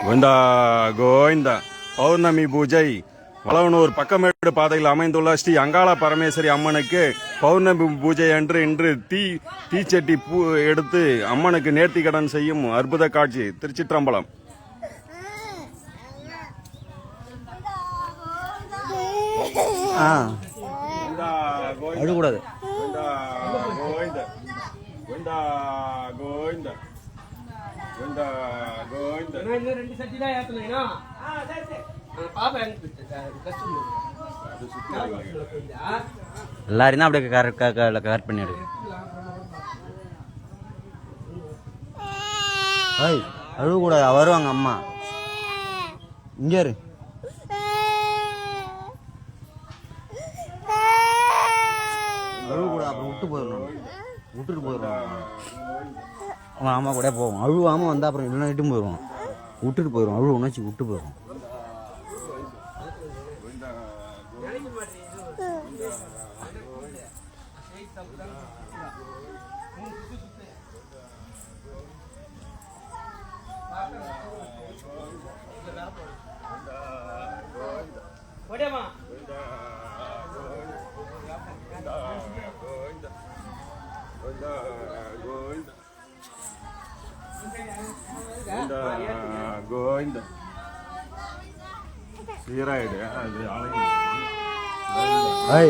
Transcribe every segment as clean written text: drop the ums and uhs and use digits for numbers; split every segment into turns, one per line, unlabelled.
கோவிந்தா கோவிந்தா. பௌர்ணமி பூஜை வளவனூர் பக்கமேடு பாதையில் அமைந்துள்ள ஸ்ரீ அங்காள பரமேஸ்வரி அம்மனுக்கு பௌர்ணமி பூஜை அன்று இன்று தீச்சட்டி பூ எடுத்து அம்மனுக்கு நேர்த்திக்கடன் செய்யும் அற்புத காட்சி. திருச்சிற்றம்பலம்.
அழுகூடாது. எல்லாரும் தான் அப்படியே கரெக்ட் பண்ணிடு. அழுகக்கூடாது, வருவாங்க அம்மா. இங்கே இரு. அழுகக்கூடாது, அப்புறம் விட்டுட்டு போயிடுவோம். அவன் அம்மா கூட போவோம். அழுவாமல் வந்தால் அப்புறம் இல்லைன்னா இட்டு போயிடுவோம். விட்டுட்டு போயிடுவோம். அழுவ உணர்ச்சி விட்டு போயிடுவோம்.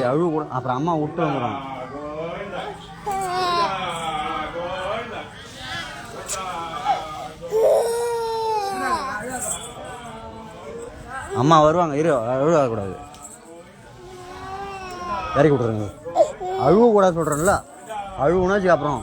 அழுவு கூட அப்புறம் அம்மா விட்டு வந்துடும். அம்மா வருவாங்க, இரு. அழுவக்கூடாது, இறக்கி விட்டுருங்க. அழுவ கூடாது சொல்றேன்ல. அழுவுனாச்சு அப்புறம்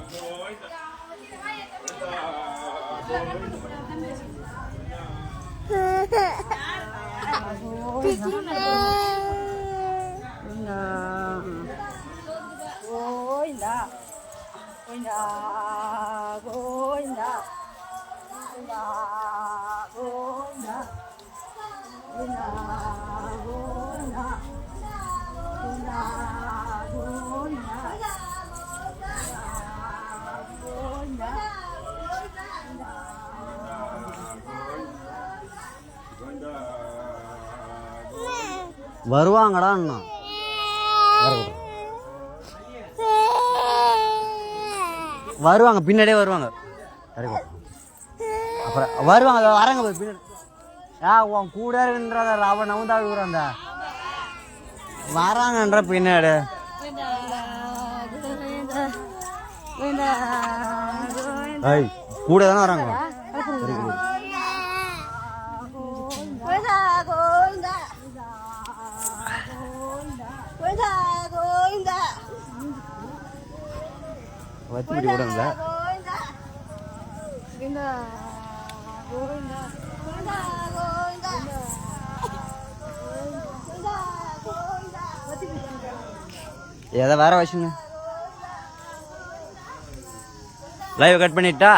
வருவாங்கடா. வருவாங்க, பின்னாடியே வருவாங்க. அப்புறம் வருவாங்க, வராங்க பின்னாடி. உன் கூட இருக்குன்றத அவன் நவுந்தா விழுறான். வராங்கன்ற பின்னாடி கூட தானே வராங்க. வச்சுக்கிட்டு விடுங்க. எதை வேற வச்சுங்க. லைவ் கட் பண்ணிட்டா.